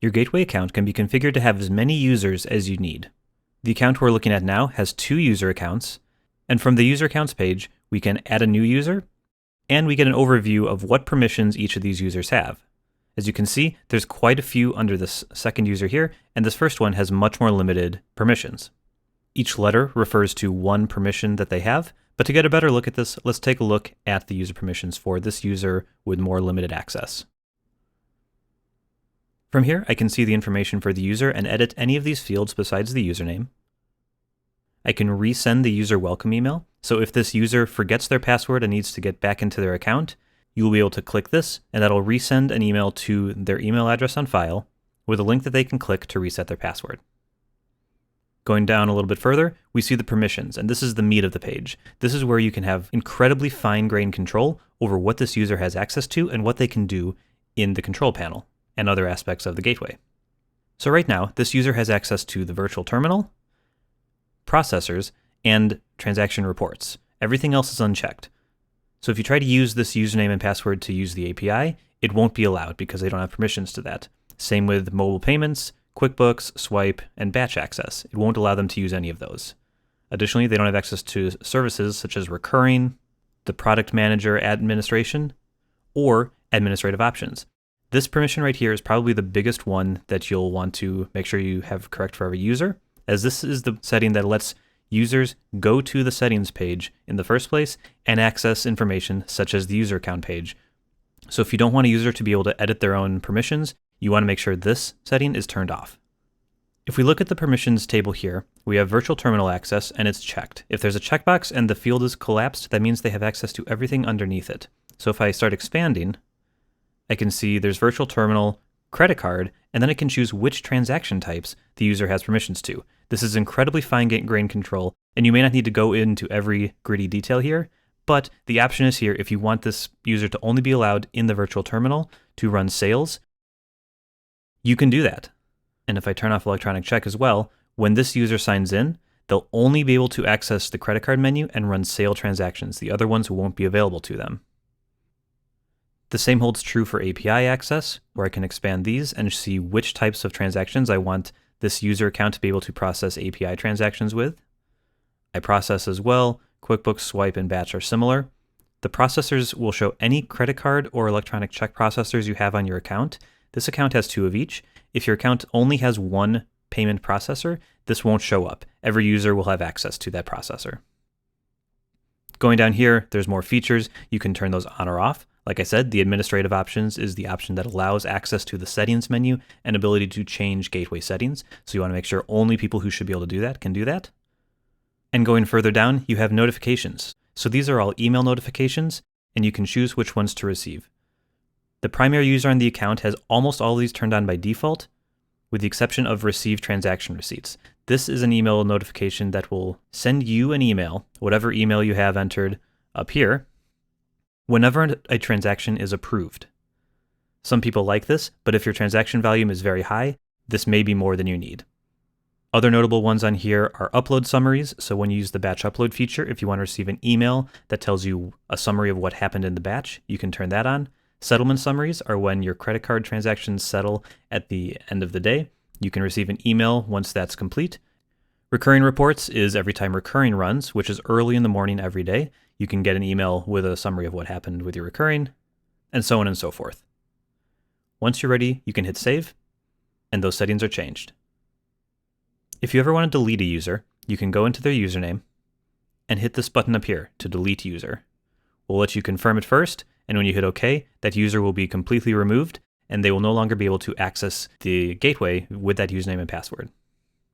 Your gateway account can be configured to have as many users as you need. The account we're looking at now has 2 user accounts, and from the user accounts page, we can add a new user, and we get an overview of what permissions each of these users have. As you can see, there's quite a few under this second user here, and this first one has much more limited permissions. Each letter refers to one permission that they have, but to get a better look at this, let's take a look at the user permissions for this user with more limited access. From here, I can see the information for the user and edit any of these fields besides the username. I can resend the user welcome email, so if this user forgets their password and needs to get back into their account, you will be able to click this, and that'll resend an email to their email address on file with a link that they can click to reset their password. Going down a little bit further, we see the permissions, and this is the meat of the page. This is where you can have incredibly fine-grained control over what this user has access to and what they can do in the control panel and other aspects of the gateway. So right now, this user has access to the virtual terminal, processors, and transaction reports. Everything else is unchecked. So if you try to use this username and password to use the API, it won't be allowed because they don't have permissions to that. Same with mobile payments, QuickBooks, Swipe, and batch access. It won't allow them to use any of those. Additionally, they don't have access to services such as recurring, the product manager administration, or administrative options. This permission right here is probably the biggest one that you'll want to make sure you have correct for every user, as this is the setting that lets users go to the settings page in the first place and access information such as the user account page. So if you don't want a user to be able to edit their own permissions, you want to make sure this setting is turned off. If we look at the permissions table here, we have virtual terminal access and it's checked. If there's a checkbox and the field is collapsed, that means they have access to everything underneath it. So if I start expanding, I can see there's virtual terminal, credit card, and then I can choose which transaction types the user has permissions to. This is incredibly fine-grained control, and you may not need to go into every gritty detail here, but the option is here if you want this user to only be allowed in the virtual terminal to run sales, you can do that. And if I turn off electronic check as well, when this user signs in, they'll only be able to access the credit card menu and run sale transactions. The other ones won't be available to them. The same holds true for API access, where I can expand these and see which types of transactions I want this user account to be able to process API transactions with. I process as well. QuickBooks, Swipe, and Batch are similar. The processors will show any credit card or electronic check processors you have on your account. This account has 2 of each. If your account only has one payment processor, this won't show up. Every user will have access to that processor. Going down here, there's more features. You can turn those on or off. Like I said, the administrative options is the option that allows access to the settings menu and ability to change gateway settings. So you want to make sure only people who should be able to do that can do that. And going further down, you have notifications. So these are all email notifications, and you can choose which ones to receive. The primary user on the account has almost all of these turned on by default, with the exception of receive transaction receipts. This is an email notification that will send you an email, whatever email you have entered up here, whenever a transaction is approved. Some people like this, but if your transaction volume is very high, this may be more than you need. Other notable ones on here are upload summaries. So when you use the batch upload feature, if you want to receive an email that tells you a summary of what happened in the batch, you can turn that on. Settlement summaries are when your credit card transactions settle at the end of the day. You can receive an email once that's complete. Recurring reports is every time recurring runs, which is early in the morning every day. You can get an email with a summary of what happened with your recurring, and so on and so forth. Once you're ready, you can hit save, and those settings are changed. If you ever want to delete a user, you can go into their username and hit this button up here to delete user. We'll let you confirm it first, and when you hit OK, that user will be completely removed, and they will no longer be able to access the gateway with that username and password.